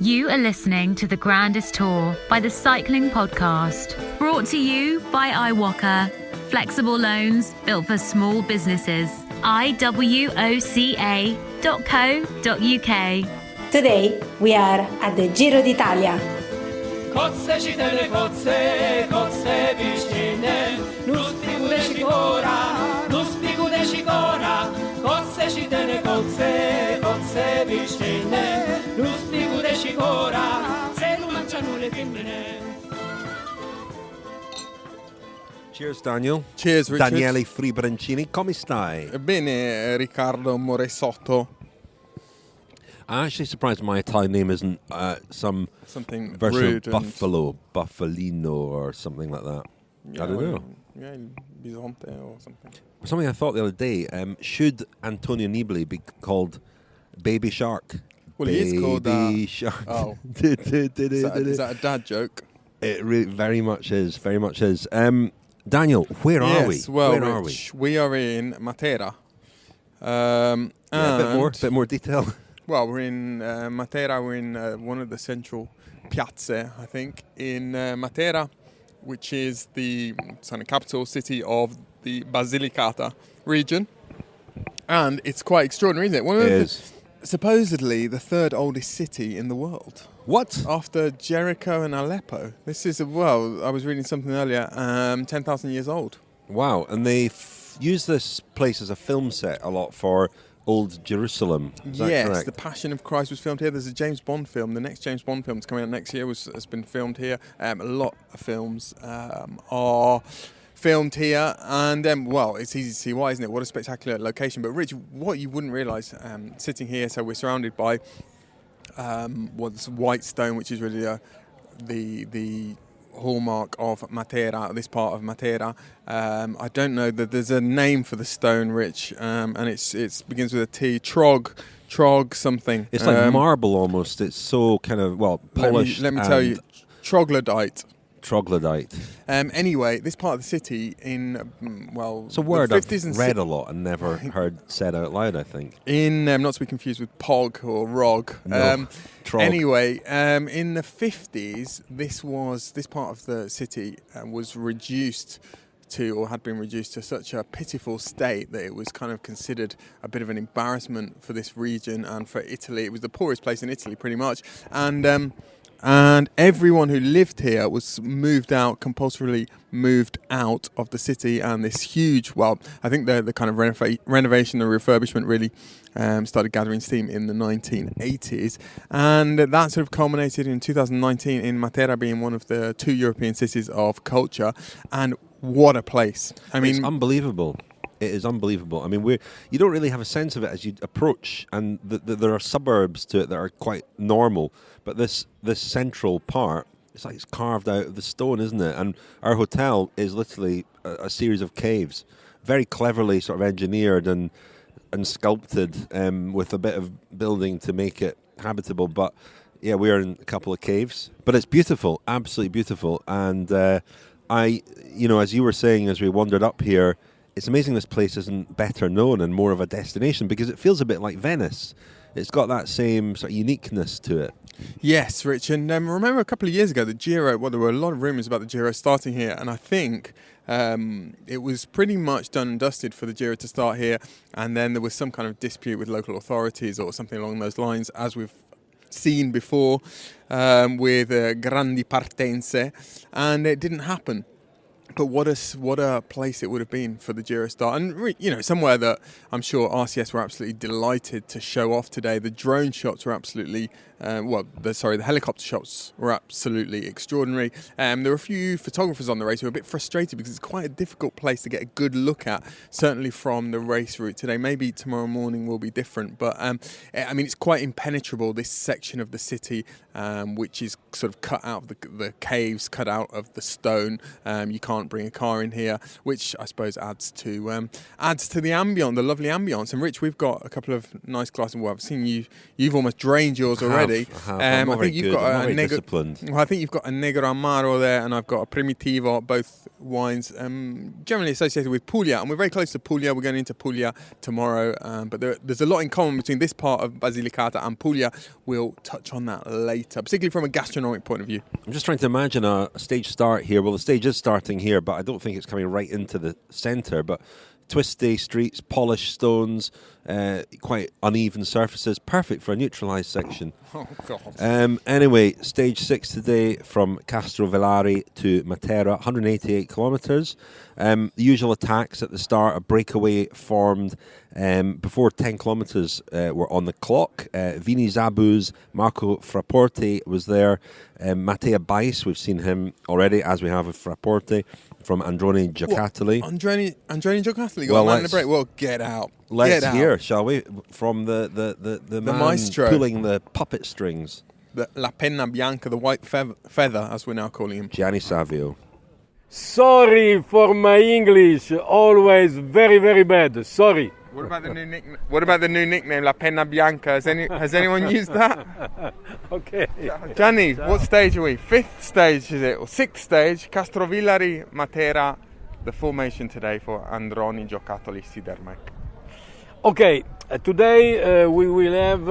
You are listening to the Grandest Tour by the Cycling Podcast, brought to you by iwoca. Flexible loans built for small businesses. iwoca.co.uk. Today we are at the Giro d'Italia. Kotse čitene, kotse pištine, nus pigude šikora, kotse čitene, kotse pištine, nus pigude šikora, celu mangiano le femmine. Cheers, Daniel. Cheers, Richard. Daniele Fribrancini, come stai? Bene, Riccardo Moresotto. I'm actually surprised my Italian name isn't Something version rude of Buffalo, Buffalino, or something like that. Yeah, I don't know. Yeah, Bisonte or something. Something I thought the other day, should Antonio Nibali be called Baby Shark? Well, he is called Baby Shark. Oh. Is that a dad joke? It really, very much is. Daniel, where are we? Well, where are Rich, we are in Matera. A bit more detail. Well, we're in Matera. We're in one of the central piazze, I think, in Matera, which is the capital city of the Basilicata region. And it's quite extraordinary, isn't it? It is. Supposedly the third oldest city in the world. What? After Jericho and Aleppo. This is, I was reading something earlier, 10,000 years old. Wow, and they use this place as a film set a lot for Old Jerusalem. Is that Yes, correct? The Passion of Christ was filmed here. There's a James Bond film. The next James Bond film that's coming out next year has been filmed here. A lot of films are filmed here, and it's easy to see why, isn't it? What a spectacular location. But Rich, what you wouldn't realise, sitting here, so we're surrounded by this white stone, which is really the hallmark of Matera, this part of Matera. I don't know that there's a name for the stone, Rich, and it begins with a T. Trog something. It's like marble almost. It's so kind of, polished. Let me tell you, troglodyte. Anyway, this part of the city in it's a word the I've 50s and read a lot and never heard said out loud, I think. In not to be confused with pog or rog. No, trog. Anyway, in the 50s, this part of the city was reduced to, or had been reduced to, such a pitiful state that it was kind of considered a bit of an embarrassment for this region and for Italy. It was the poorest place in Italy, pretty much, and everyone who lived here was compulsorily moved out of the city. And this huge, I think the kind of renovation and refurbishment really started gathering steam in the 1980s. And that sort of culminated in 2019 in Matera being one of the 2 European cities of culture. And what a place. It's unbelievable. It is unbelievable. I mean, you don't really have a sense of it as you approach, and there are suburbs to it that are quite normal. But this central part, it's like it's carved out of the stone, isn't it? And our hotel is literally a series of caves, very cleverly sort of engineered and sculpted, with a bit of building to make it habitable. But yeah, we are in a couple of caves. But it's beautiful, absolutely beautiful. And as you were saying as we wandered up here, it's amazing this place isn't better known and more of a destination, because it feels a bit like Venice. It's got that same sort of uniqueness to it. Yes, Rich. And remember a couple of years ago, the Giro, there were a lot of rumours about the Giro starting here. And I think it was pretty much done and dusted for the Giro to start here. And then there was some kind of dispute with local authorities or something along those lines, as we've seen before with Grandi Partenze. And it didn't happen. But what a place it would have been for the Giro start. And, somewhere that I'm sure RCS were absolutely delighted to show off today. The drone shots were absolutely, the helicopter shots were absolutely extraordinary. There were a few photographers on the race who were a bit frustrated because it's quite a difficult place to get a good look at, certainly from the race route today. Maybe tomorrow morning will be different. But, it's quite impenetrable, this section of the city, which is sort of cut out of the caves, cut out of the stone. You can't can't bring a car in here, which I suppose adds to the ambience, the lovely ambience. And Rich, we've got a couple of nice glasses. Well, I've seen you've almost drained yours already. I'm not very good. I'm not very disciplined. Well, I think you've got a Negro Amaro there, and I've got a Primitivo, both wines generally associated with Puglia, and we're very close to Puglia. We're going into Puglia tomorrow, but there's a lot in common between this part of Basilicata and Puglia. We'll touch on that later, particularly from a gastronomic point of view. I'm just trying to imagine a stage start here. Well, the stage is starting here, but I don't think it's coming right into the centre. But twisty streets, polished stones, quite uneven surfaces, perfect for a neutralised section. Oh, God. Anyway, stage 6 today from Castrovillari to Matera, 188 kilometres. The usual attacks at the start, a breakaway formed before 10 kilometres were on the clock. Vini Zabuz, Marco Frapporti was there. Matteo Bais, we've seen him already, as we have with Frapporti, from Androni Giocattoli. Androni Giocattoli got a man in the break. Well, get out. Let's hear, shall we, from the man maestro, pulling the puppet strings. La Penna Bianca, the white feather, as we're now calling him. Gianni Savio. Sorry for my English, always very, very bad. Sorry. What about the new nickname, La Penna Bianca? Has anyone used that? Okay. Gianni, what stage are we? 5th stage, is it? Or 6th stage? Castrovillari, Matera, the formation today for Androni Giocattoli Sidermec. Okay, today we will have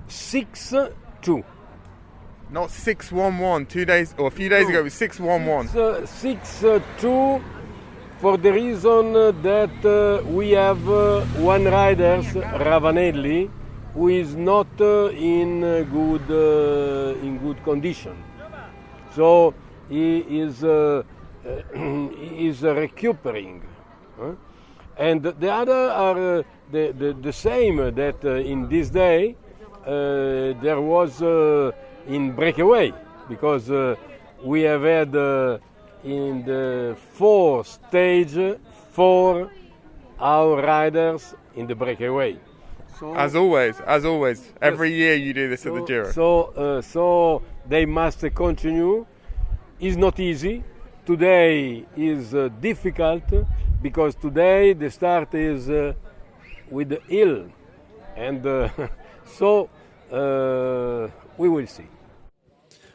6-2. Not 6-1-1. 2 days or a few days ago it was 6-1-1. 6-2 for the reason that we have one rider, Ravanelli, who is not in good condition. So he is recuperating. And the other are the same that in this day there was in breakaway, because we have had in the 4th stage 4 our riders in the breakaway. So, as always, every year you do this at the Giro. So they must continue. It's not easy. Today is difficult, because today the start is with the hill, and so we will see.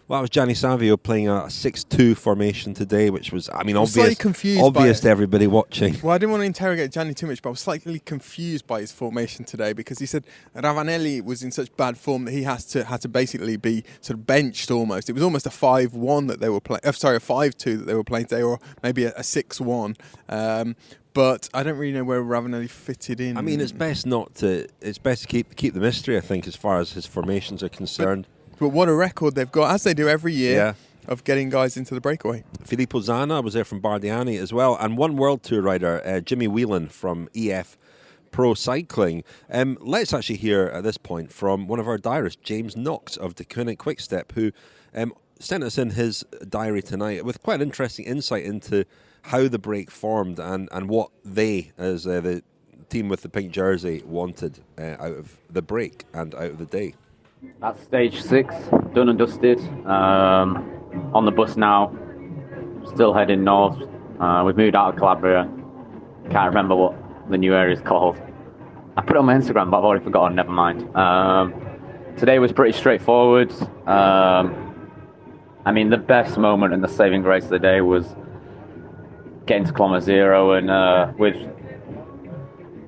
Well, that was Gianni Savio playing a 6-2 formation today, which was, obvious to everybody watching. Well, I didn't want to interrogate Gianni too much, but I was slightly confused by his formation today, because he said Ravanelli was in such bad form that he had to basically be sort of benched almost. It was almost a 5-1 that they were playing. Sorry, a 5-2 that they were playing today, or maybe a 6-1. But I don't really know where Ravanelli fitted in. It's best to keep the mystery, I think, as far as his formations are concerned. But what a record they've got, as they do every year, of getting guys into the breakaway. Filippo Zana was there from Bardiani as well, and one World Tour rider, Jimmy Whelan from EF Pro Cycling. Let's actually hear at this point from one of our diarists, James Knox of Deceuninck-Quickstep, who sent us in his diary tonight with quite an interesting insight into how the break formed and what they, as the team with the pink jersey, wanted out of the break and out of the day. That's stage 6, done and dusted. On the bus now, still heading north. We've moved out of Calabria. Can't remember what the new area is called. I put it on my Instagram, but I've already forgotten, never mind. Today was pretty straightforward. The best moment and the saving grace of the day was getting to kilometre 0, and with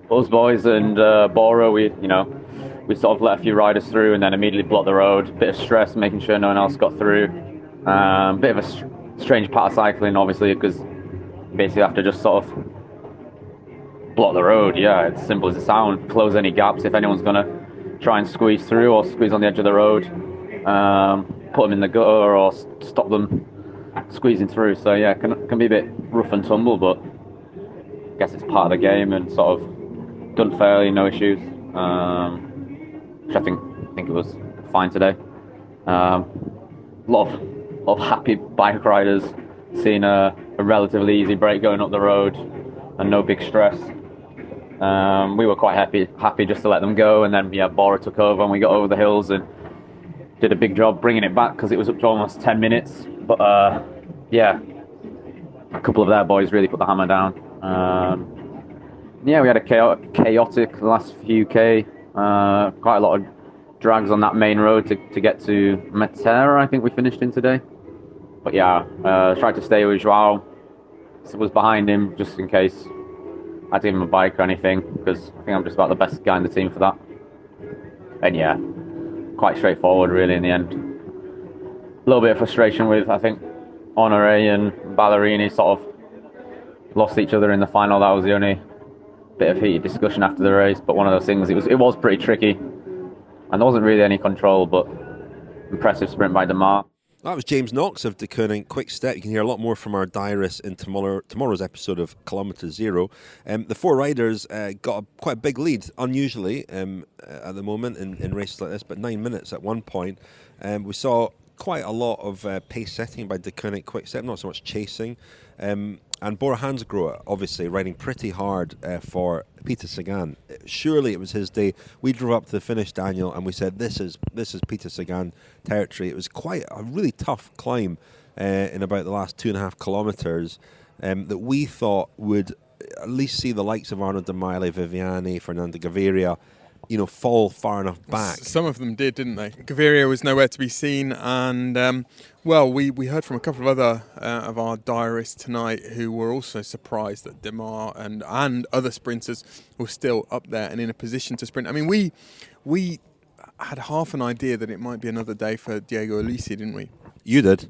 us boys and Bora, we sort of let a few riders through and then immediately blocked the road. Bit of stress, making sure no one else got through. Bit of a strange part of cycling, obviously, because basically have to just sort of block the road. Yeah, it's simple as it sounds. Close any gaps if anyone's going to try and squeeze through or squeeze on the edge of the road. Put them in the gutter or stop them squeezing through. So yeah, can be a bit rough and tumble, but I guess it's part of the game and sort of done fairly, no issues. Which I think it was fine today. A lot of happy bike riders, seeing a relatively easy break going up the road and no big stress. We were quite happy just to let them go, and then Bora took over and we got over the hills and did a big job bringing it back, because it was up to almost 10 minutes But yeah, a couple of their boys really put the hammer down. Yeah, we had a chaotic last few K. Quite a lot of drags on that main road to get to Matera, I think we finished in today. But yeah, tried to stay with Joao. Was behind him just in case I had to give him a bike or anything, because I think I'm just about the best guy in the team for that. And yeah, quite straightforward really in the end. A little bit of frustration with, I think, Honoré and Ballerini sort of lost each other in the final. That was the only bit of heated discussion after the race, but one of those things, it was pretty tricky and there wasn't really any control, but impressive sprint by Démare. That was James Knox of Deceuninck-Quickstep. You can hear a lot more from our diarists in tomorrow's episode of Kilometre Zero. The four riders got quite a big lead, unusually at the moment in races like this, but 9 minutes at one point. We saw quite a lot of pace setting by Deceuninck-Quickstep, not so much chasing. And Bora Hansgrohe, obviously, riding pretty hard for Peter Sagan. Surely it was his day. We drove up to the finish, Daniel, and we said, this is Peter Sagan territory. It was quite a really tough climb in about the last 2.5 kilometres that we thought would at least see the likes of Arnaud Démare, Viviani, Fernando Gaviria, fall far enough back. Some of them did, didn't they? Gaviria was nowhere to be seen, and we heard from a couple of other of our diarists tonight who were also surprised that Démare and other sprinters were still up there and in a position to sprint. I mean, we had half an idea that it might be another day for Diego Ulissi, didn't we? You did,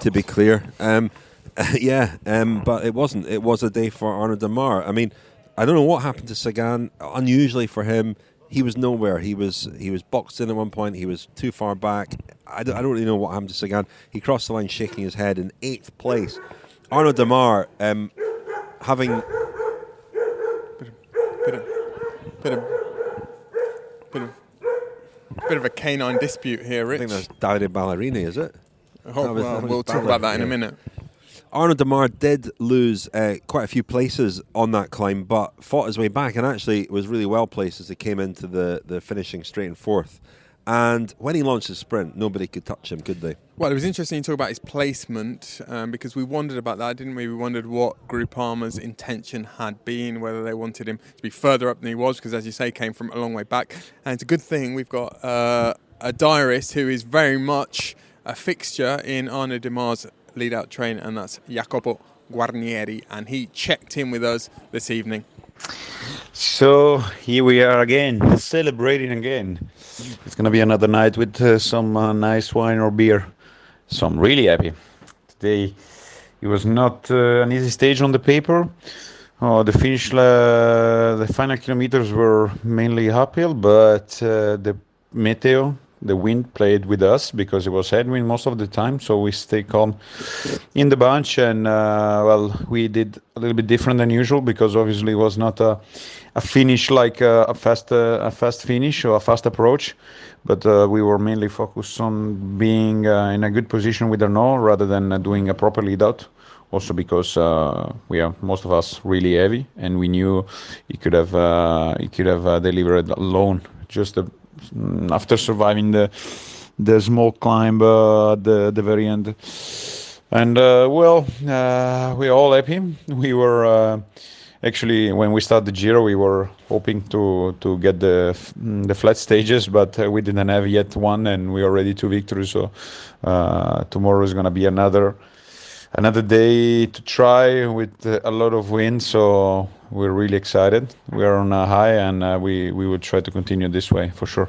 to be clear. But it wasn't. It was a day for Arnaud Démare. I mean, I don't know what happened to Sagan. Unusually for him, he was nowhere. He was boxed in at one point. He was too far back. I don't really know what happened to Sagan. He crossed the line shaking his head in 8th place. Arnaud Démare having bit of a canine dispute here, Rich. I think that's Davide Ballerini, is it? We'll talk about that in a minute. Arnaud Démare did lose quite a few places on that climb, but fought his way back and actually was really well placed as he came into the finishing straight and fourth. And when he launched his sprint, nobody could touch him, could they? Well, it was interesting to talk about his placement because we wondered about that, didn't we? We wondered what Groupama's intention had been, whether they wanted him to be further up than he was, because as you say, came from a long way back. And it's a good thing we've got a diarist who is very much a fixture in Arnaud Démare's lead-out train, and that's Jacopo Guarnieri, and he checked in with us this evening. So here we are again, celebrating again. It's going to be another night with some nice wine or beer. So I'm really happy. Today it was not an easy stage on the paper. The finish, the final kilometers were mainly uphill, but the meteo, the wind played with us because it was headwind most of the time, so we stayed calm in the bunch, and we did a little bit different than usual because obviously it was not a finish like a fast finish or a fast approach, but we were mainly focused on being in a good position with Arnaud rather than doing a proper lead out. Also because we are most of us really heavy, and we knew he could have delivered alone just after surviving the small climb the very end. And we're all happy. We were actually, when we started the Giro, we were hoping to get the flat stages, but we didn't have yet one, and we already 2 victories. So tomorrow is going to be another day to try with a lot of wind. So we're really excited. We are on a high, and we will try to continue this way for sure.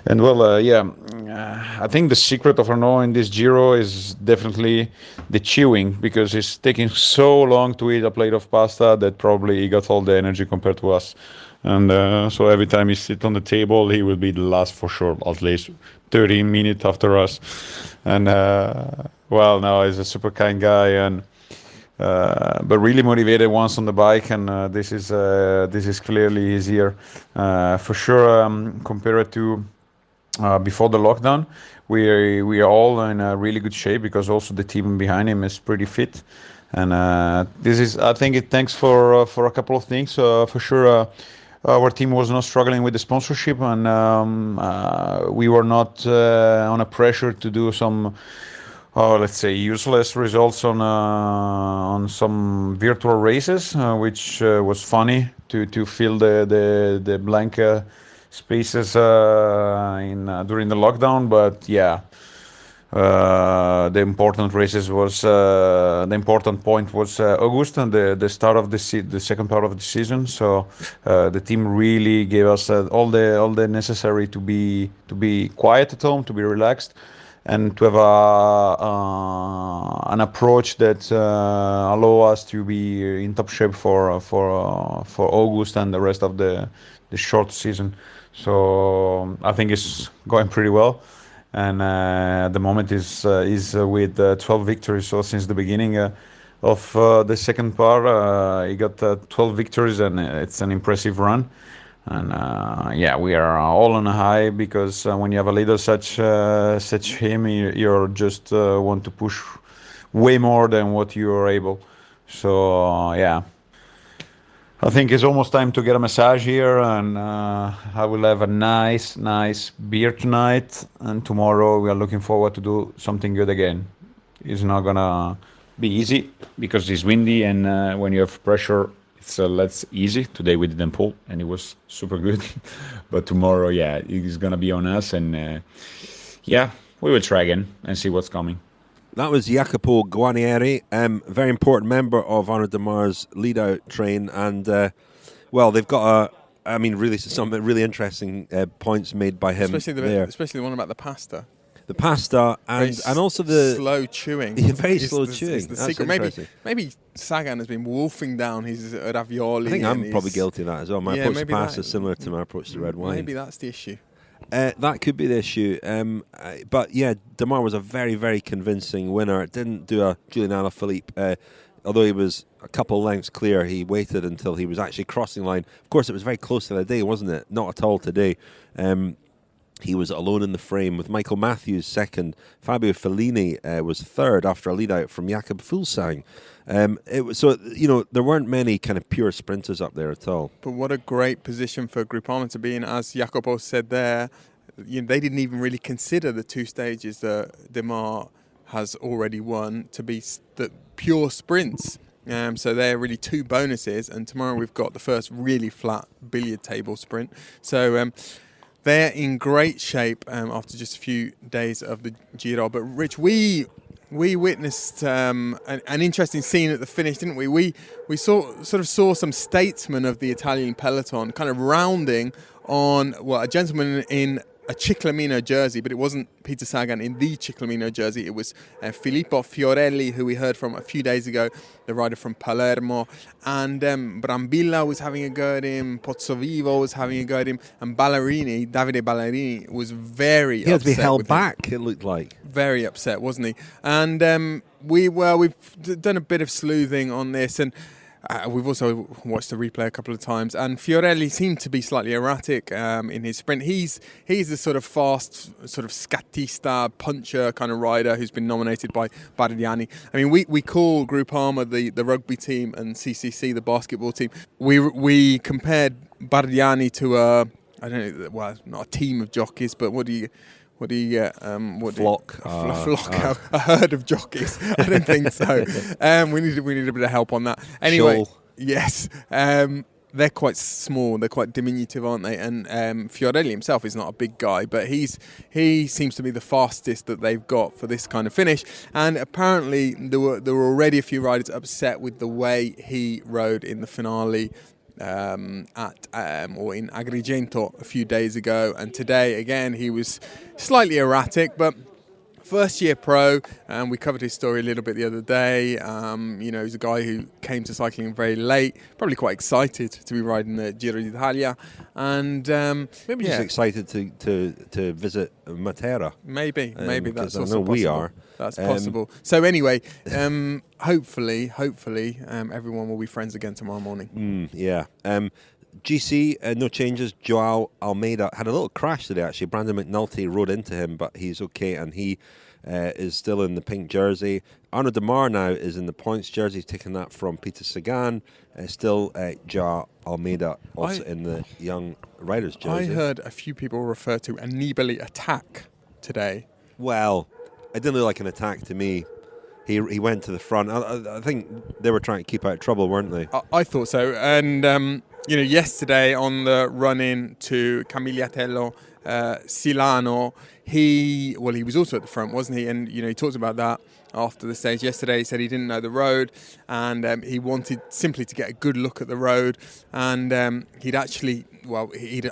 And I think the secret of Arnaud in this Giro is definitely the chewing, because it's taking so long to eat a plate of pasta that probably he got all the energy compared to us. And so every time he sits on the table, he will be the last for sure, at least 30 minutes after us. And no, he's a super kind guy, and but really motivated once on the bike, and this is clearly his year for sure. Compared to before the lockdown, we are all in a really good shape because also the team behind him is pretty fit, and I think it thanks for a couple of things. For sure, our team was not struggling with the sponsorship, and we were not on a pressure to do some let's say, useless results on some virtual races, which was funny to fill the blank spaces during the lockdown. But yeah, the important races was the important point was August and the start of the second part of the season. So the team really gave us all the necessary to be quiet at home, to be relaxed, and to have an approach that allow us to be in top shape for August and the rest of the short season. So I think it's going pretty well, and at the moment is with 12 victories. So since the beginning of the second part, he got 12 victories, and it's an impressive run. And yeah, we are all on a high, because when you have a leader such him, you're just want to push way more than what you are able. So yeah, I think it's almost time to get a massage here, and I will have a nice beer tonight, and tomorrow we are looking forward to do something good again. It's not gonna be easy because it's windy, and when you have pressure, it's less easy. Today we didn't pull, and it was super good. But tomorrow, yeah, it's gonna be on us, and yeah, we will try again and see what's coming. That was Jacopo Guarnieri, very important member of Arnaud Démare's lead-out train, and well, they've got really some really interesting points made by him, especially the one about the pasta. The pasta and also the slow chewing. Yeah, very slow chewing. Is the secret. Maybe Sagan has been wolfing down his ravioli. I think I'm probably guilty of that as well. My approach to pasta is similar to my approach to red wine. Maybe that's the issue. That could be the issue. But yeah, Démare was a very, very convincing winner. Didn't do a Julian Alaphilippe. Although he was a couple lengths clear, he waited until he was actually crossing line. Of course, it was very close to the day, wasn't it? Not at all today. He was alone in the frame with Michael Matthews second. Fabio Fellini was third after a lead-out from Jakob Fuglsang. There weren't many kind of pure sprinters up there at all. But what a great position for Groupama to be in. As Jacopo said there, they didn't even really consider the two stages that Démare has already won to be the pure sprints. So they're really two bonuses. And tomorrow we've got the first really flat billiard table sprint. So they're in great shape after just a few days of the Giro. But Rich, we witnessed an interesting scene at the finish, didn't we? We sort of saw some statesmen of the Italian peloton kind of rounding on a gentleman in a Ciclamino jersey, but it wasn't Peter Sagan in the Ciclamino jersey. It was Filippo Fiorelli, who we heard from a few days ago, the rider from Palermo, and Brambilla was having a go at him, Pozzovivo was having a go at him, and Davide Ballerini was very upset. He had to be held back, it looked like. Very upset, wasn't he? And we've done a bit of sleuthing on this, and we've also watched the replay a couple of times, and Fiorelli seemed to be slightly erratic in his sprint. He's the sort of fast, sort of scattista puncher kind of rider who's been nominated by Bardiani. I mean, we call Groupama the rugby team and CCC the basketball team. We compared Bardiani to not a team of jockeys, but what do you get? Flock. A herd of jockeys. I don't think so. We need a bit of help on that. Anyway, yes. They're quite small. They're quite diminutive, aren't they? And Fiorelli himself is not a big guy, but he seems to be the fastest that they've got for this kind of finish. And apparently there were already a few riders upset with the way he rode in the finale in Agrigento a few days ago, and today again he was slightly erratic, but first year pro, and we covered his story a little bit the other day. He's a guy who came to cycling very late, probably quite excited to be riding the Giro d'Italia, and maybe just excited to visit Matera. Maybe that's also possible. We are. That's possible. So anyway, hopefully, everyone will be friends again tomorrow morning. Yeah. GC, no changes. Joao Almeida had a little crash today, actually. Brandon McNulty rode into him, but he's okay, and he is still in the pink jersey. Arnaud Démare now is in the points jersey, taking that from Peter Sagan. Still Joao Almeida also in the young riders jersey. I heard a few people refer to a Nibali attack today. Well, it didn't look like an attack to me. He went to the front. I think they were trying to keep out trouble, weren't they? I thought so. And, yesterday on the run-in to Camigliatello, Silano, he was also at the front, wasn't he? And, he talked about that after the stage yesterday. He said he didn't know the road, and he wanted simply to get a good look at the road. And I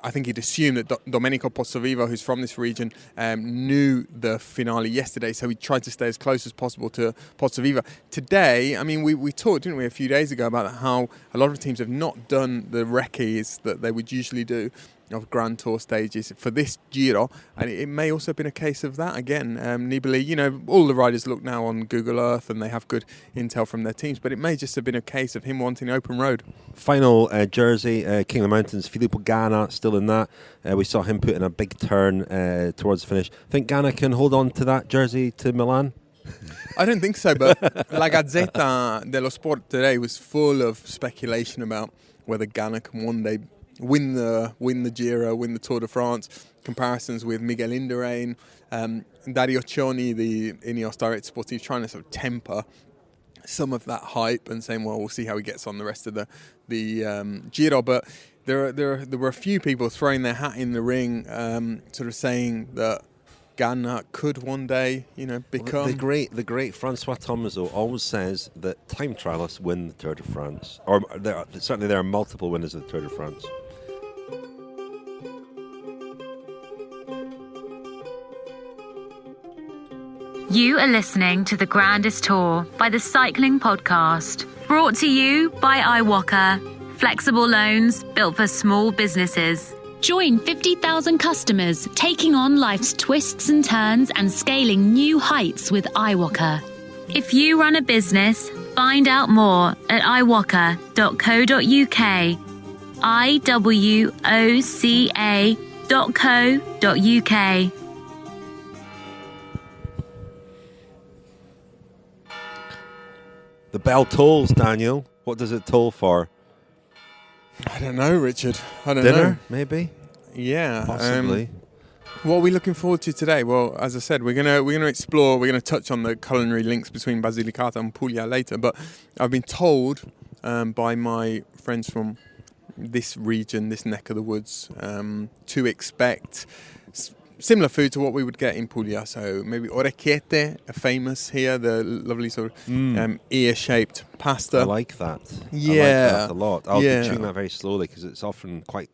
think he'd assumed that Domenico Pozzovivo, who's from this region, knew the finale yesterday, so he tried to stay as close as possible to Pozzovivo. Today, we talked, didn't we, a few days ago about how a lot of teams have not done the recce's that they would usually do of Grand Tour stages for this Giro, and it may also have been a case of that again. Nibali, all the riders look now on Google Earth and they have good intel from their teams, but it may just have been a case of him wanting open road. Final jersey, King of the Mountains, Filippo Ganna still in that. We saw him put in a big turn towards the finish. Think Ganna can hold on to that jersey to Milan? I don't think so, but La Gazzetta dello Sport today was full of speculation about whether Ganna can one day win the Giro, win the Tour de France. Comparisons with Miguel Indurain, Dario Cioni, the Ineos Direct Sportive, trying to sort of temper some of that hype and saying, well, we'll see how he gets on the rest of the Giro. But there were a few people throwing their hat in the ring, sort of saying that Ganna could one day, become... Well, the great Francois Thomazeau always says that time trialists win the Tour de France. Or certainly there are multiple winners of the Tour de France. You are listening to the Grandest Tour by the Cycling Podcast, brought to you by iwoca, flexible loans built for small businesses. Join 50,000 customers taking on life's twists and turns and scaling new heights with iwoca. If you run a business, find out more at iwoca.co.uk. iwoca.co.uk. The bell tolls, Daniel. What does it toll for? I don't know, Richard. I don't know. Dinner, maybe? Yeah. Possibly. What are we looking forward to today? Well, as I said, we're gonna explore. We're gonna touch on the culinary links between Basilicata and Puglia later. But I've been told by my friends from this region, this neck of the woods, to expect similar food to what we would get in Puglia. So maybe orecchiette, famous here, the lovely sort of ear-shaped pasta. I like that. Yeah. I like that a lot. I'll be chewing that very slowly because it's often quite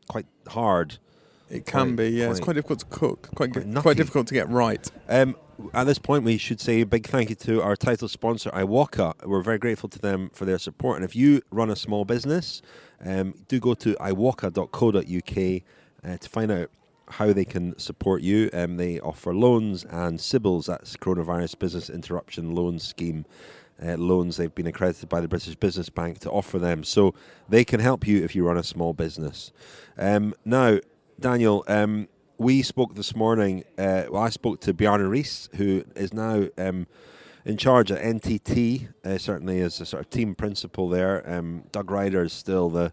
hard. It can be, yeah. It's quite difficult to cook, quite difficult to get right. At this point, we should say a big thank you to our title sponsor, iwoca. We're very grateful to them for their support. And if you run a small business, do go to iwoca.co.uk to find out how they can support you. They offer loans and CBILS, that's Coronavirus Business Interruption Loan Scheme. Loans they've been accredited by the British Business Bank to offer them. So they can help you if you run a small business. Now, Daniel, we spoke this morning, I spoke to Bjarne Riis, who is now in charge at NTT, certainly as a sort of team principal there. Doug Ryder is still the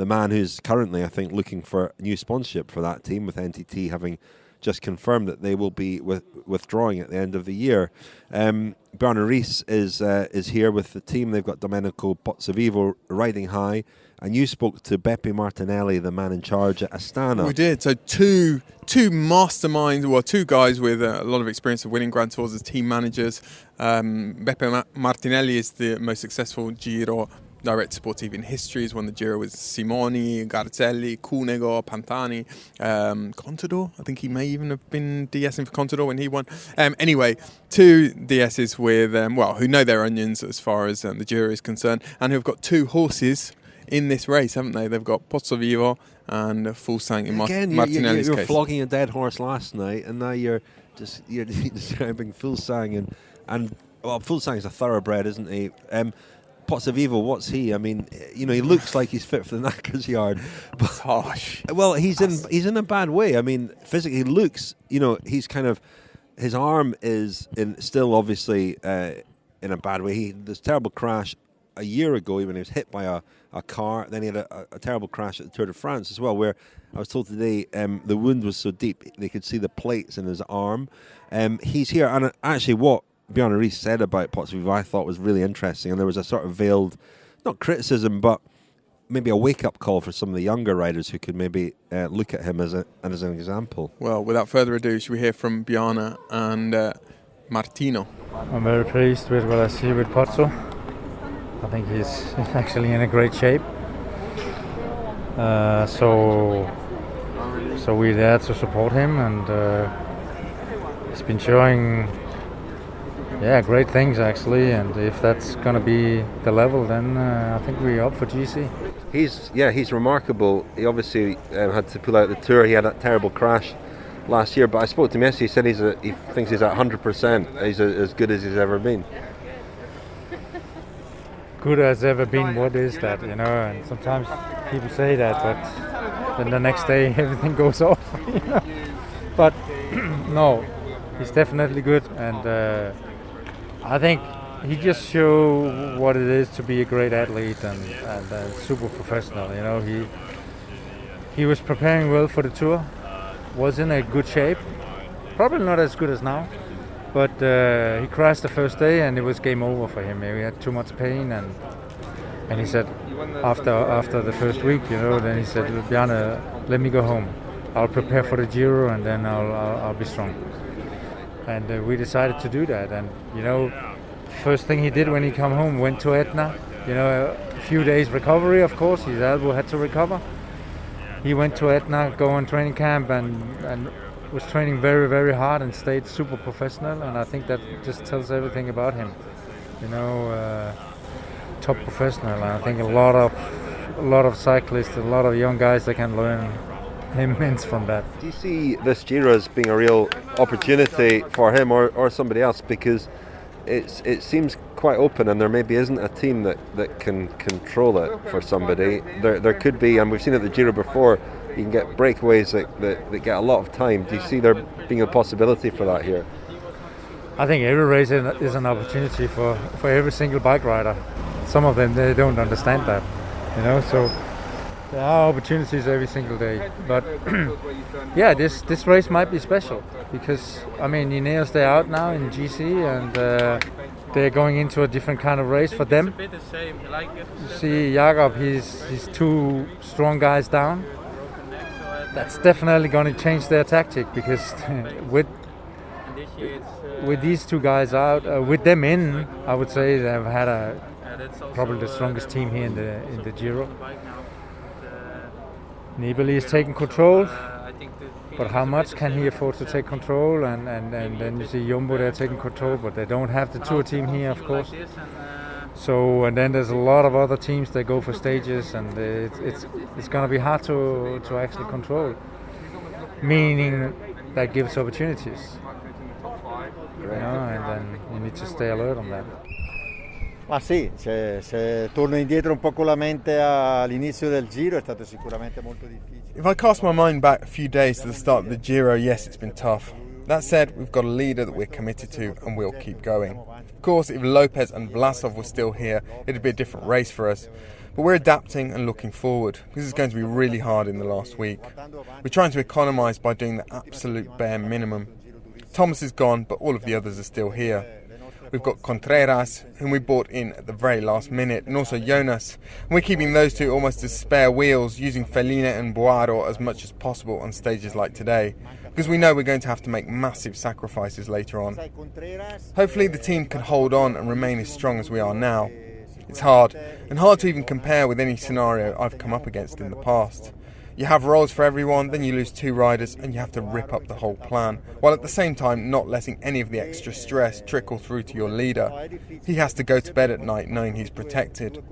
man who's currently, I think, looking for new sponsorship for that team, with NTT having just confirmed that they will be withdrawing at the end of the year. Bjarne Riis is here with the team. They've got Domenico Pozzovivo riding high, and you spoke to Beppe Martinelli, the man in charge at Astana. We did. So two masterminds, well, two guys with a lot of experience of winning Grand Tours as team managers. Beppe Martinelli is the most successful Giro Direct Sportive in history. He's won the Giro with Simoni, Garzelli, Cunego, Pantani, Contador. I think he may even have been DSing for Contador when he won. Anyway, two DSs with, who know their onions as far as the Giro is concerned, and who've got two horses in this race, haven't they? They've got Pozzovivo and Fuglsang in Martinelli's case. case. Flogging a dead horse last night, and now you're describing Fuglsang and Fuglsang is a thoroughbred, isn't he? Pozzovivo, what's he? I mean, he looks like he's fit for the knacker's yard. But, gosh. Well, he's in a bad way. I mean, physically, he looks, he's kind of, his arm is still obviously in a bad way. This terrible crash a year ago, even he was hit by a car. Then he had a terrible crash at the Tour de France as well, where I was told today the wound was so deep they could see the plates in his arm. He's here, and actually what Bjarne Riis said about Pottsville I thought was really interesting, and there was a sort of veiled, not criticism, but maybe a wake-up call for some of the younger riders who could maybe look at him as an example. Well, without further ado, should we hear from Bjarne and Martino? I'm very pleased with what I see with Pozzo. I think he's actually in a great shape. So we're there to support him, and he's been showing great things actually. And if that's going to be the level, then I think we're up for GC. He's remarkable. He obviously had to pull out the Tour. He had that terrible crash last year, but I spoke to him yesterday. He said he thinks he's at 100%. He's as good as he's ever been. Good as ever been, what is that, and sometimes people say that, but then the next day everything goes off, but no, he's definitely good, and I think he just showed what it is to be a great athlete and super professional. He was preparing well for the Tour, was in a good shape, probably not as good as now. But he crashed the first day and it was game over for him. He had too much pain, and he said after the first week, then he said, Bjarne, let me go home. I'll prepare for the Giro and then I'll be strong. And we decided to do that. And first thing he did when he came home, went to Etna. A few days recovery, of course. His elbow had to recover. He went to Etna, go on training camp, and was training very, very hard and stayed super professional, and I think that just tells everything about him. Top professional. And I think a lot of cyclists, a lot of young guys, they can learn immense from that. Do you see this Giro as being a real opportunity for him or somebody else? Because it seems quite open, and there maybe isn't a team that can control it for somebody. There could be, and we've seen at the Giro before, you can get breakaways that get a lot of time. Do you see there being a possibility for that here? I think every race is an opportunity for every single bike rider. Some of them, they don't understand that, so there are opportunities every single day. But this race might be special because, Ineos, they're out now in GC, and they're going into a different kind of race for them. You see Jacob, he's two strong guys down. That's definitely going to change their tactic, because with these two guys out, with them in, I would say they've had probably the strongest team here in the Giro. Nibali is taking control, but how much can he afford to take control? And then you see Jumbo, they're taking control, but they don't have the Tour team here, of course. So, and then there's a lot of other teams that go for stages, and it's going to be hard to actually control. Meaning that gives opportunities. And then you need to stay alert on that. Ma sì, se torno indietro un po' con la mente all'inizio del Giro è stato sicuramente molto difficile. If I cast my mind back a few days to the start of the Giro, yes, it's been tough. That said, we've got a leader that we're committed to, and we'll keep going. Of course, if Lopez and Vlasov were still here, it'd be a different race for us. But we're adapting and looking forward, because it's going to be really hard in the last week. We're trying to economise by doing the absolute bare minimum. Thomas is gone, but all of the others are still here. We've got Contreras, whom we bought in at the very last minute, and also Jonas. And we're keeping those two almost as spare wheels, using Feline and Boaro as much as possible on stages like today, because we know we're going to have to make massive sacrifices later on. Hopefully the team can hold on and remain as strong as we are now. It's hard, and hard to even compare with any scenario I've come up against in the past. You have roles for everyone, then you lose two riders and you have to rip up the whole plan, while at the same time not letting any of the extra stress trickle through to your leader. He has to go to bed at night knowing he's protected.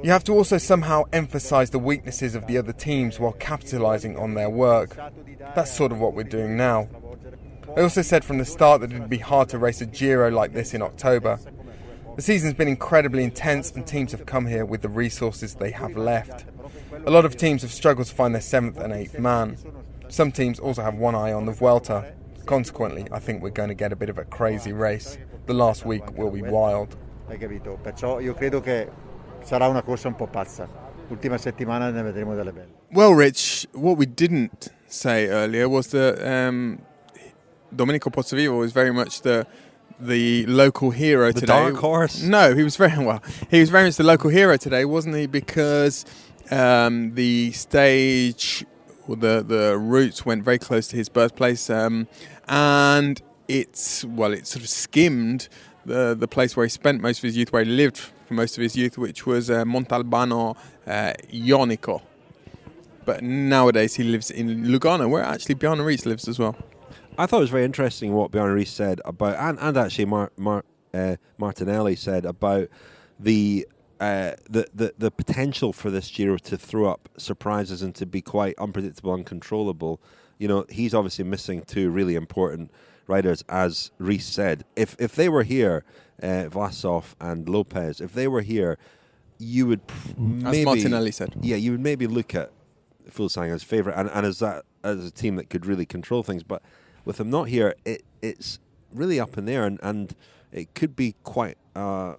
You have to also somehow emphasise the weaknesses of the other teams while capitalising on their work. That's sort of what we're doing now. I also said from the start that it would be hard to race a Giro like this in October. The season's been incredibly intense, and teams have come here with the resources they have left. A lot of teams have struggled to find their 7th and 8th man. Some teams also have one eye on the Vuelta. Consequently, I think we're going to get a bit of a crazy race. The last week will be wild. hai capito? Perciò io credo che sarà una corsa un po' pazza. Ultima settimana ne vedremo delle belle. Well, Rich, what we didn't say earlier was that Domenico Pozzovivo was very much the local hero The today. dark horse? No, he was very much the local hero today, wasn't he? Because the stage, or the route went very close to his birthplace, and it sort of skimmed the place where he spent most of his youth, where he lived for most of his youth, which was Montalbano Ionico. But nowadays he lives in Lugano, where actually Bjarne Riis lives as well. I thought it was very interesting what Bjarne Riis said about, and actually Martinelli said about the potential for this Giro to throw up surprises and to be quite unpredictable, uncontrollable. You know, he's obviously missing two really important riders, as Riis said. If they were here, Vlasov and Lopez, if they were here, you would maybe, as Martinelli said, you would maybe look at Fuglsang as favourite and as a team that could really control things. But with them not here, it's really up in there, and it could be quite an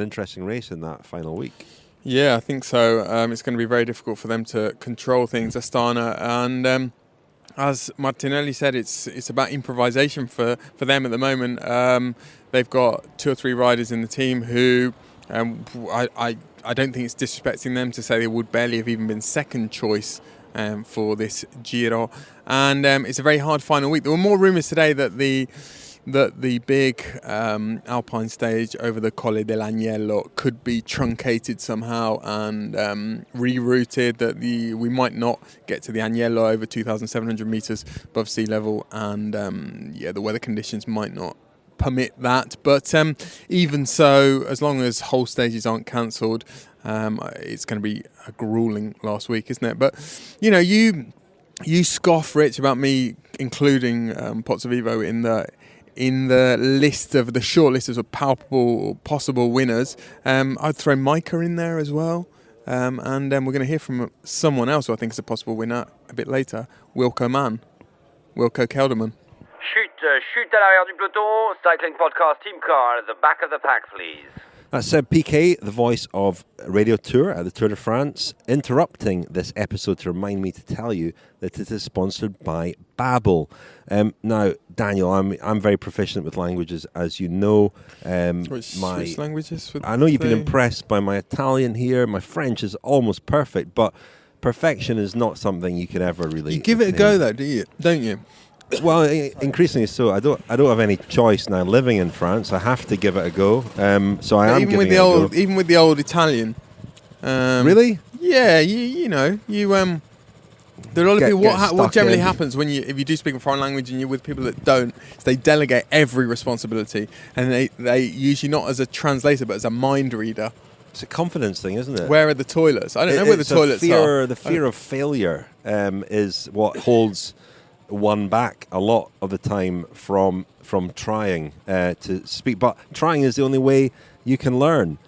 interesting race in that final week. Yeah, I think so. It's going to be very difficult for them to control things, Astana, and as Martinelli said, it's about improvisation for them at the moment. They've got 2 or 3 riders in the team who I don't think it's disrespecting them to say they would barely have even been second choice for this Giro, and it's a very hard final week. There were more rumours today that the big Alpine stage over the Colle dell'Agnello could be truncated somehow and rerouted, that we might not get to the Agnello over 2,700 metres above sea level, and the weather conditions might not permit that. But even so, as long as whole stages aren't cancelled, it's going to be a gruelling last week, isn't it? But you know, you scoff, Rich, about me including Pozzovivo in the list of the short list of palpable possible winners. I'd throw Micah in there as well, and we're going to hear from someone else who I think is a possible winner a bit later, Wilco Kelderman. Chute à l'arrière du peloton, cycling podcast team car at the back of the pack, please. That's PK, the voice of Radio Tour at the Tour de France, interrupting this episode to remind me to tell you that it is sponsored by Babbel. Now, Daniel, I'm very proficient with languages, as you know. Which languages? I know you've been impressed by my Italian here. My French is almost perfect, but perfection is not something you can ever really. You give it a go, though, don't you? Well, increasingly so. I don't have any choice now. Living in France, I have to give it a go. So I am even giving with the it old, a go. even with the old Italian. Really? Yeah, you know. There are a lot of people. What generally happens if you do speak a foreign language and you're with people that don't, is they delegate every responsibility, and they usually not as a translator but as a mind reader. It's a confidence thing, isn't it? Where are the toilets? I don't know where the toilets are. The fear of failure is what holds one back a lot of the time from trying to speak. But trying is the only way you can learn.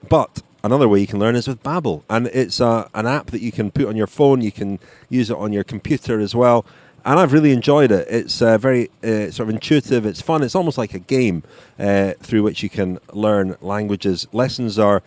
But another way you can learn is with Babbel, and it's an app that you can put on your phone. You can use it on your computer as well, and I've really enjoyed it. It's very sort of intuitive. It's fun. It's almost like a game through which you can learn languages. Lessons are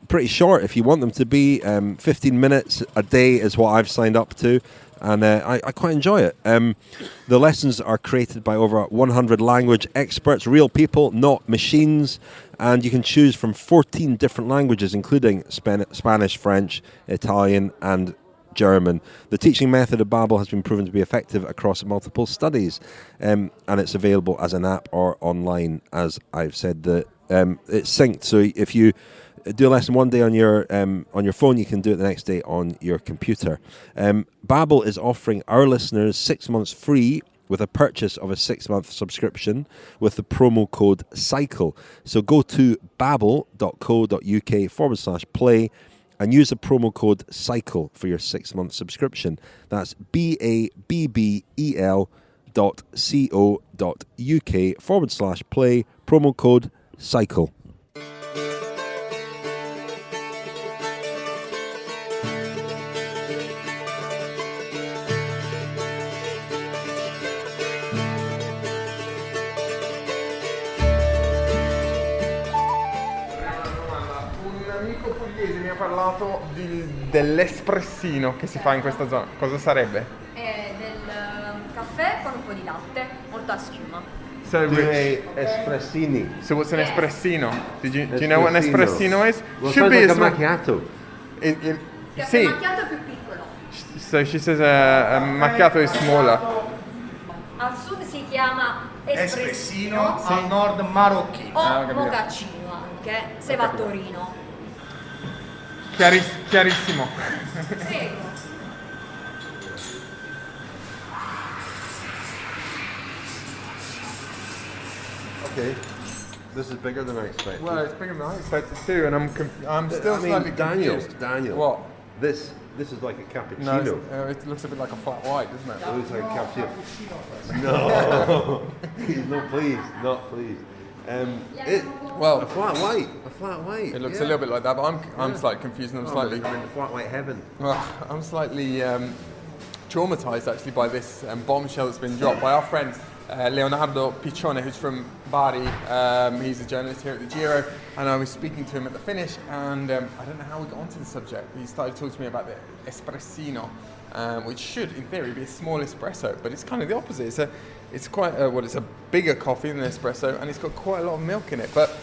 pretty short if you want them to be. 15 minutes a day is what I've signed up to. And I quite enjoy it. The lessons are created by over 100 language experts, real people, not machines. And you can choose from 14 different languages, including Spanish, French, Italian, and German. The teaching method of Babbel has been proven to be effective across multiple studies. And it's available as an app or online, as I've said. It's synced, so if you do a lesson one day on your phone, you can do it the next day on your computer. Babbel is offering our listeners 6 months free with a purchase of a 6-month subscription with the promo code CYCLE. So go to babbel.co.uk/play and use the promo code CYCLE for your 6-month subscription. That's babbel.co.uk/play, promo code CYCLE. parlato dell'espressino che si fa in questa zona. Cosa sarebbe? Del caffè con un po' di latte, molto a schiuma. So rich. Espressini. So what's an espressino? Do you know what an espressino is? Well, Should be like a small- macchiato. Caffè Sì. macchiato è più piccolo. So she says a macchiato is smaller. Al sud si chiama espressino, al nord marocchino. o mocaccino anche, se va a Torino. Chiarissimo. Prego. Okay. This is bigger than I expected. Well, it's bigger than I expected too, and I'm still slightly confused. Daniel. What? This is like a No, cappuccino. it looks a bit like a flat white, doesn't it? It looks like a cappuccino. No, not please. Well, a flat white. It looks a little bit like that, but I'm slightly confused, and I'm slightly. I'm in flat white heaven. Well, I'm slightly traumatized actually by this bombshell that's been dropped by our friend Leonardo Piccione, who's from Bari. He's a journalist here at the Giro, and I was speaking to him at the finish, and I don't know how we got onto the subject. He started talking to me about the espressino, which should, in theory, be a small espresso, but it's kind of the opposite. It's quite it's a bigger coffee than an espresso, and it's got quite a lot of milk in it. But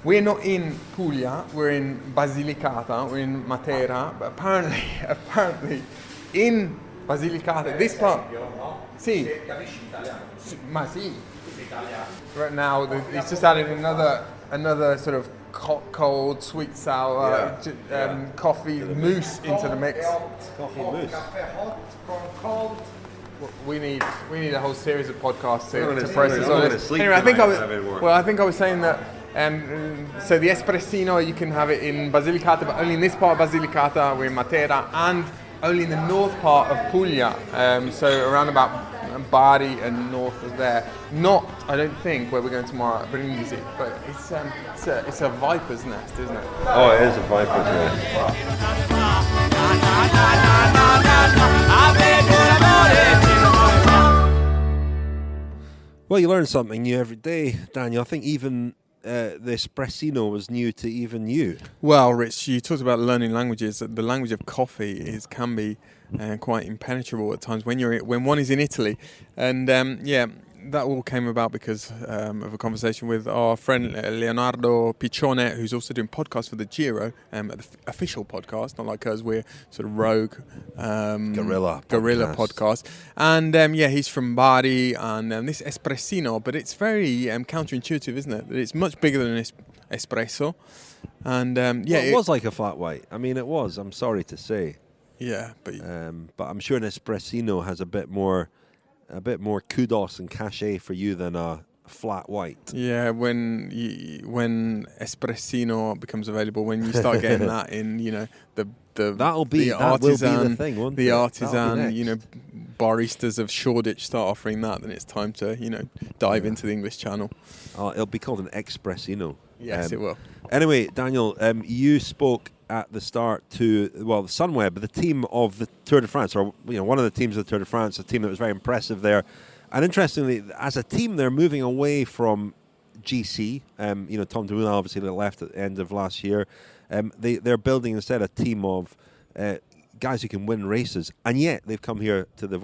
we're not in Puglia, we're in Basilicata, we're in Matera, but apparently in Basilicata, this part, sì, ma sì. Right now, he's just added another sort of cold, sweet, sour coffee mousse into the mix. Coffee mousse. We need a whole series of podcasts to I'm process all gonna this. sleep Anyway, I think tonight I was saying that. So the espressino, you can have it in Basilicata, but only in this part of Basilicata. We're in Matera, and only in the north part of Puglia. So around about Bari and north of there. Not, I don't think, where we're going tomorrow at Brindisi, but it's a viper's nest, isn't it? Oh, it is a viper's nest. Well, you learn something new every day, Daniel. I think even the espressino was new to even you. Well, Rich, you talked about learning languages. The language of coffee can be quite impenetrable at times when one is in Italy, and that all came about because of a conversation with our friend Leonardo Piccione, who's also doing podcasts for the Giro, the official podcast, not like us, we're sort of rogue guerrilla podcast. And he's from Bari, and this espressino, but it's very counterintuitive, isn't it? That it's much bigger than an espresso. And it was like a flat white. I mean, it was. I'm sorry to say. Yeah, but I'm sure an espressino has a bit more kudos and cachet for you than a flat white. Yeah, when espressino becomes available, when you start getting that in, that will be the thing, won't it? Artisan, baristas of Shoreditch start offering that, then it's time to, dive into the English Channel. It'll be called an espressino. Yes, it will. Anyway, Daniel, you spoke at the start to the Sunweb, the team of the Tour de France, or one of the teams of the Tour de France, a team that was very impressive there. And interestingly, as a team, they're moving away from GC. Tom Dumoulin obviously left at the end of last year. They're building instead a team of guys who can win races, and yet they've come here to the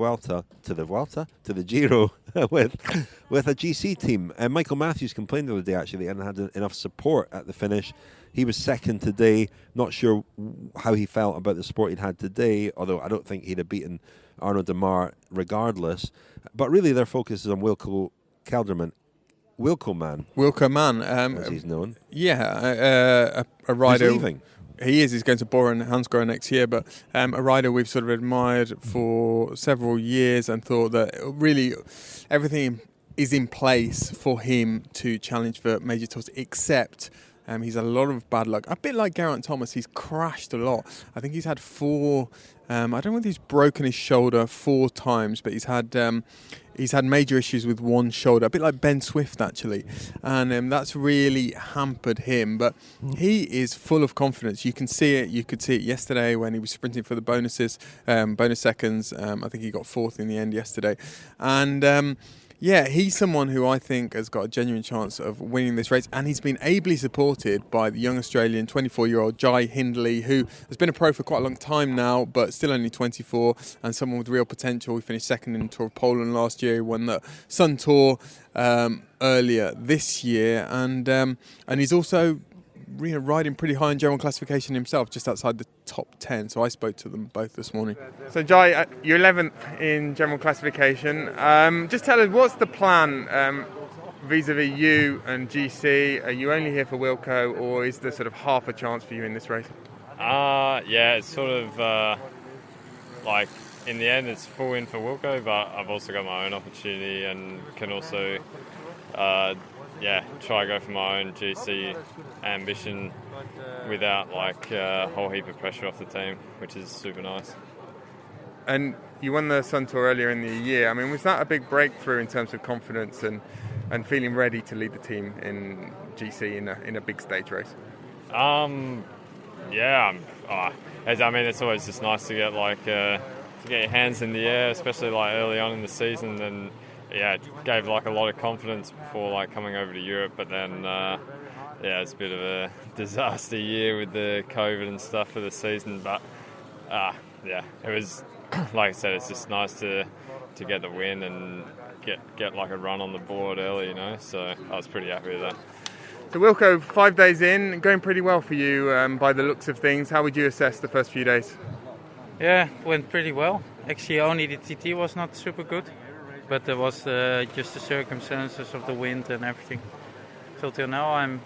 Giro with a GC team. Michael Matthews complained the other day actually, and had enough support at the finish. He was second today. Not sure how he felt about the support he'd had today, although I don't think he'd have beaten Arnaud Démare regardless. But really, their focus is on Wilco Kelderman. Wilco Man, as he's known. Yeah, a rider. He's leaving. He is. He's going to Bora and Hansgrohe next year, but a rider we've sort of admired for several years and thought that really everything is in place for him to challenge for major tours, except he's had a lot of bad luck. A bit like Geraint Thomas, he's crashed a lot. I think he's had 4. I don't know whether he's broken his shoulder 4 times, but he's had major issues with one shoulder, a bit like Ben Swift actually, and that's really hampered him. But he is full of confidence. You can see it. You could see it yesterday when he was sprinting for the bonus seconds. I think he got 4th in the end yesterday, and. Yeah, he's someone who I think has got a genuine chance of winning this race, and he's been ably supported by the young Australian 24-year-old Jai Hindley, who has been a pro for quite a long time now, but still only 24, and someone with real potential. He finished second in the Tour of Poland last year. He won the Sun Tour earlier this year, and he's also riding pretty high in general classification himself, just outside the top 10. So I spoke to them both this morning. So Jai, you're 11th in general classification. Just tell us, what's the plan vis-a-vis you and GC? Are you only here for Wilco, or is there sort of half a chance for you in this race? Yeah, it's sort of like in the end it's full in for Wilco, but I've also got my own opportunity and can also try go for my own GC ambition without like a whole heap of pressure off the team, which is super nice. And you won the Sun Tour earlier in the year. I mean, was that a big breakthrough in terms of confidence and feeling ready to lead the team in GC in a big stage race? I mean, it's always just nice to get to get your hands in the air, especially like early on in the season. And it gave like a lot of confidence before like coming over to Europe. But then it's a bit of a disaster year with the COVID and stuff for the season. But it was like I said, it's just nice to get the win and get like a run on the board early, you know. So I was pretty happy with that. So Wilco, 5 days in, going pretty well for you by the looks of things. How would you assess the first few days? Yeah, went pretty well. Actually, only the TT was not super good, but there was just the circumstances of the wind and everything. So till now, I'm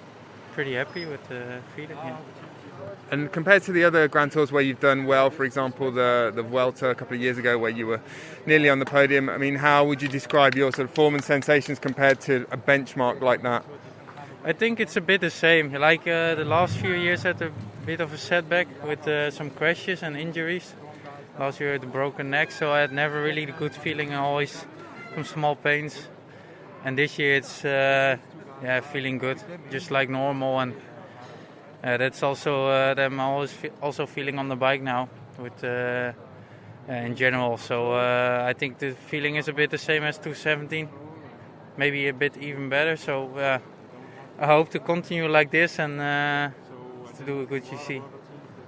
pretty happy with the feeling. Yeah. And compared to the other Grand Tours where you've done well, for example, the Vuelta a couple of years ago where you were nearly on the podium, I mean, how would you describe your sort of form and sensations compared to a benchmark like that? I think it's a bit the same. Like the last few years had a bit of a setback with some crashes and injuries. Last year I had a broken neck, so I had never really the good feeling and always some small pains. And this year it's feeling good, just like normal. And that's also that I'm always also feeling on the bike now with in general. So I think the feeling is a bit the same as 2017, maybe a bit even better. So I hope to continue like this and to do a good GC.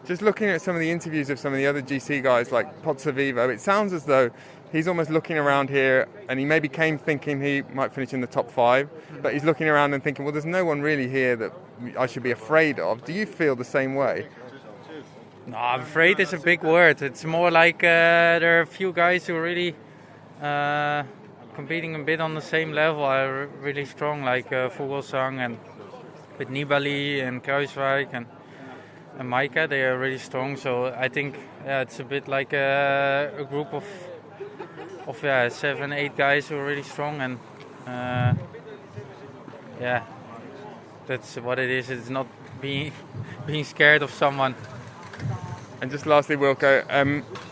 Just looking at some of the interviews of some of the other GC guys like Pozzovivo, it sounds as though he's almost looking around here and he maybe came thinking he might finish in the top 5, but he's looking around and thinking, well, there's no one really here that I should be afraid of. Do you feel the same way? No, I'm afraid is a big word. It's more like there are a few guys who are really competing a bit on the same level, are really strong, like Vogelsang and with Nibali and Kruiswijk and Maika, they are really strong. So I think it's a bit like a group of 7-8 guys who are really strong, and that's what it is. It's not being scared of someone. And just lastly, Wilco,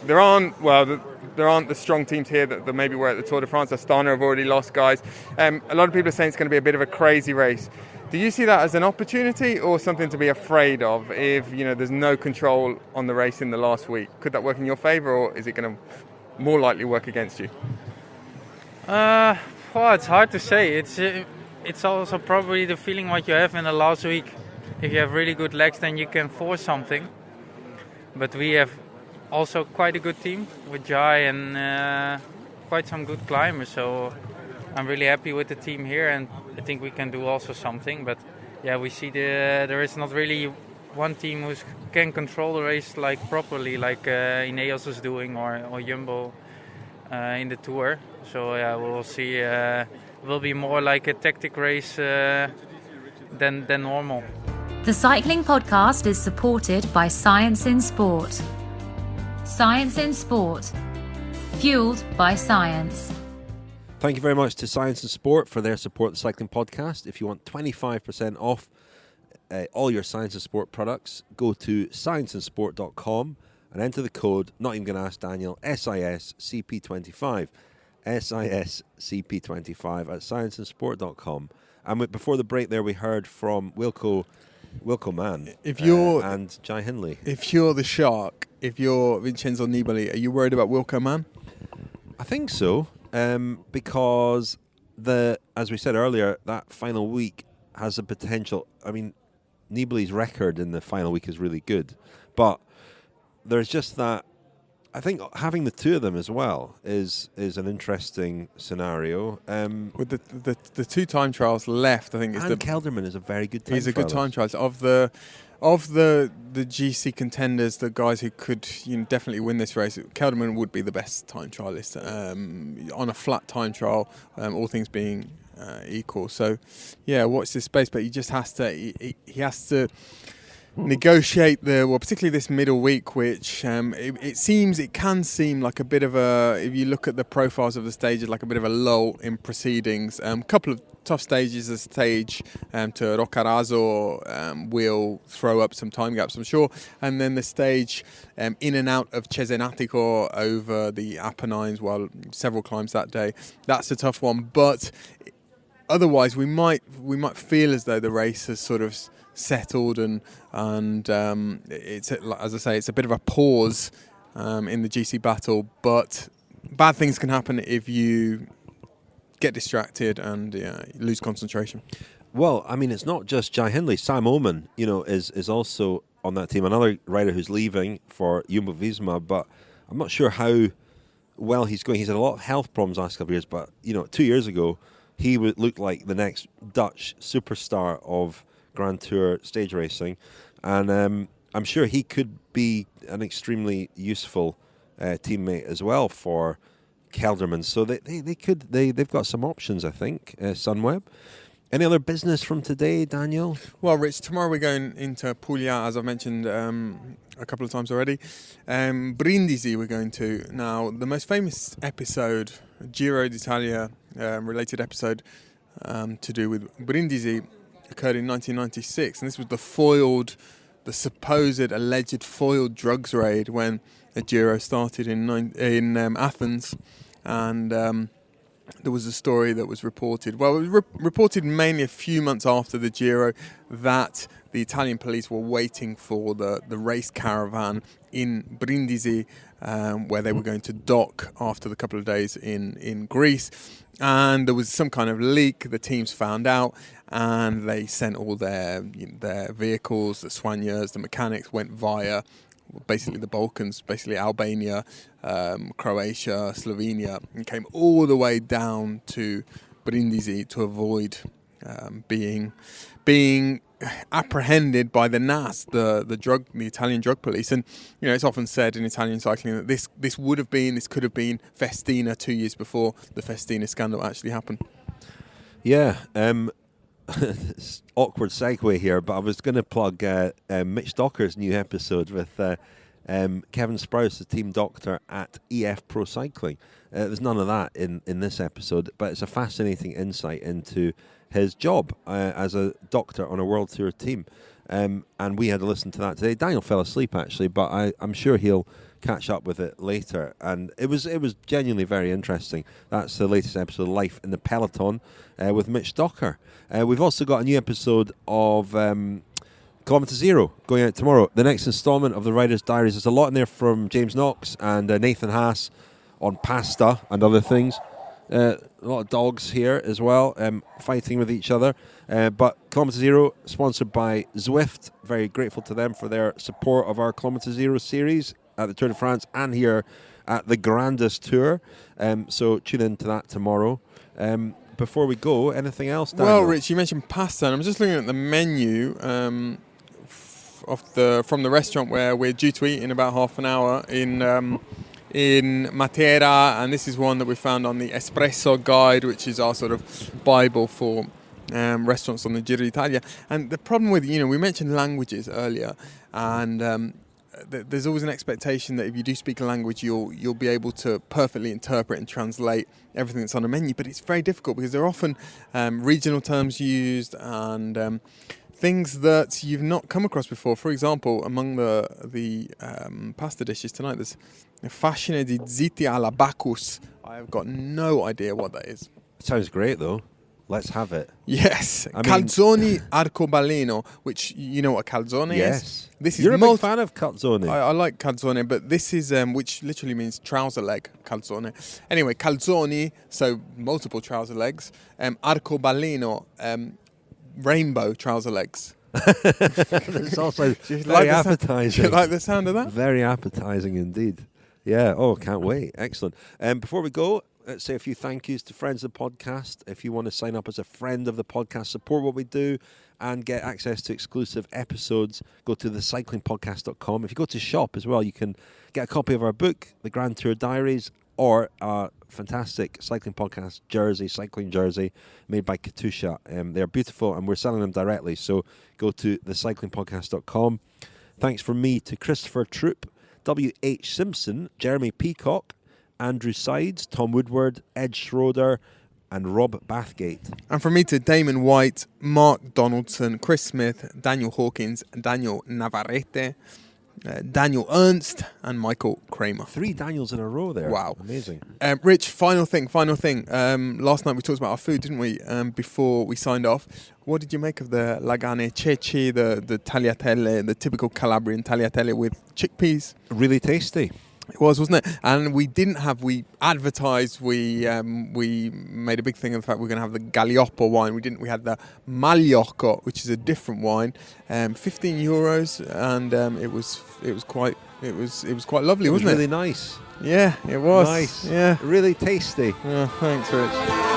there aren't the strong teams here that maybe were at the Tour de France. Astana have already lost guys. A lot of people are saying it's going to be a bit of a crazy race. Do you see that as an opportunity or something to be afraid of if there's no control on the race in the last week? Could that work in your favour, or is it going to more likely work against you? It's hard to say. It's also probably the feeling what you have in the last week. If you have really good legs, then you can force something. But we have also quite a good team with Jai and quite some good climbers. So I'm really happy with the team here, and I think we can do also something. But we see there is not really one team who can control the race properly, like Ineos is doing or Jumbo in the Tour. So we'll see. It will be more like a tactic race than normal. The Cycling Podcast is supported by Science in Sport. Science in Sport. Fueled by science. Thank you very much to Science in Sport for their support of the Cycling Podcast. If you want 25% off all your Science in Sport products, go to scienceinsport.com and enter the code, not even going to ask Daniel, SISCP25. SISCP25 at scienceinsport.com. And before the break there, we heard from Wilco Man and Jai Hindley. If you're the Shark, if you're Vincenzo Nibali, are you worried about Wilco Man? I think so, because as we said earlier, that final week has the potential. I mean, Nibali's record in the final week is really good, but there's just that. I think having the two of them as well is an interesting scenario. With the two time trials left, I think Kelderman is a very good time trialist. He's a good time trialist. Of the GC contenders, the guys who could definitely win this race, Kelderman would be the best time trialist on a flat time trial, all things being equal. So, yeah, watch this space, but he just has to. He has to negotiate particularly this middle week, which it can seem like a bit of a, if you look at the profiles of the stages, like a bit of a lull in proceedings. Couple of tough stages. The stage to Roccaraso will throw up some time gaps, I'm sure, and then the stage in and out of Cesenatico over the Apennines, several climbs that day. That's a tough one, but otherwise we might feel as though the race has sort of settled and it's, as I say, it's a bit of a pause in the GC battle, but bad things can happen if you get distracted and lose concentration. Well, I mean, it's not just Jai Hindley. Sam Oman, is also on that team. Another rider who's leaving for Jumbo-Visma, but I'm not sure how well he's going. He's had a lot of health problems last couple of years, but 2 years ago he looked like the next Dutch superstar of Grand Tour stage racing, and I'm sure he could be an extremely useful teammate as well for Kelderman. So they've got some options, I think. Sunweb. Any other business from today, Daniel? Well, Rich, tomorrow we're going into Puglia, as I've mentioned a couple of times already. Brindisi we're going to. Now, the most famous episode, Giro d'Italia related episode to do with Brindisi, occurred in 1996, and this was the supposed alleged foiled drugs raid when the Giro started in Athens, and there was a story that was reported. Well, it was reported mainly a few months after the Giro that the Italian police were waiting for the race caravan in Brindisi, where they were going to dock after the couple of days in Greece. And there was some kind of leak. The teams found out, and they sent all their vehicles, the soigneurs, the mechanics, went via basically the Balkans, basically Albania, Croatia, Slovenia, and came all the way down to Brindisi to avoid being apprehended by the NAS, the Italian drug police. And it's often said in Italian cycling that this could have been Festina 2 years before the Festina scandal actually happened. Yeah, awkward segue here, but I was going to plug Mitch Docker's new episode with Kevin Sprouse, the team doctor at EF Pro Cycling. There's none of that in this episode, but it's a fascinating insight into his job as a doctor on a World Tour team. And we had to listen to that today. Daniel fell asleep, actually, but I'm sure he'll catch up with it later. And it was genuinely very interesting. That's the latest episode of Life in the Peloton with Mitch Docker. We've also got a new episode of Kilometre Zero going out tomorrow. The next instalment of the Riders' Diaries. There's a lot in there from James Knox and Nathan Haas on pasta and other things. A lot of dogs here as well, fighting with each other. But Kilometre Zero, sponsored by Zwift. Very grateful to them for their support of our Kilometre Zero series at the Tour de France and here at the Grandest Tour. So tune in to that tomorrow. Before we go, anything else, Daniel? Well, Rich, you mentioned pasta, and I'm just looking at the menu from the restaurant where we're due to eat in about half an hour in Matera, and this is one that we found on the Espresso Guide, which is our sort of Bible for restaurants on the Giro d'Italia. And the problem with, we mentioned languages earlier, and there's always an expectation that if you do speak a language, you'll be able to perfectly interpret and translate everything that's on a menu. But it's very difficult because there are often regional terms used and things that you've not come across before. For example, among the pasta dishes tonight, there's fascine di zitti alla Bacchus. I've got no idea what that is. Sounds great, though. Let's have it. Yes, calzone arcobaleno, which you know what a calzone is? Yes. This is You're a big fan of calzone. I like calzone, but this is which literally means trouser leg, calzone. Anyway, calzone, so multiple trouser legs. Arcobaleno, rainbow trouser legs. It's also very appetizing. Do you like the sound of that? Very appetizing indeed. Yeah. Oh, can't wait. Excellent. Before we go, let's say a few thank yous to friends of the podcast. If you want to sign up as a friend of the podcast, support what we do, and get access to exclusive episodes, go to thecyclingpodcast.com. If you go to shop as well, you can get a copy of our book, The Grand Tour Diaries, or a fantastic Cycling Podcast jersey, cycling jersey, made by Katusha. They're beautiful, and we're selling them directly, so go to thecyclingpodcast.com. Thanks from me to Christopher Troop, W.H. Simpson, Jeremy Peacock, Andrew Sides, Tom Woodward, Ed Schroeder, and Rob Bathgate. And from me to Damon White, Mark Donaldson, Chris Smith, Daniel Hawkins, Daniel Navarrete, Daniel Ernst, and Michael Kramer. 3 Daniels in a row there. Wow. Amazing. Rich, final thing. Last night we talked about our food, didn't we, before we signed off. What did you make of the lagane ceci, the tagliatelle, the typical Calabrian tagliatelle with chickpeas? Really tasty. It was, wasn't it? And we advertised, we made a big thing of the fact we're going to have the Galioppo wine. We had the Magliocco, which is a different wine, €15, and it was quite lovely, wasn't it? Really nice. Yeah, it was. Nice. Yeah. Really tasty. Yeah, thanks, Rich.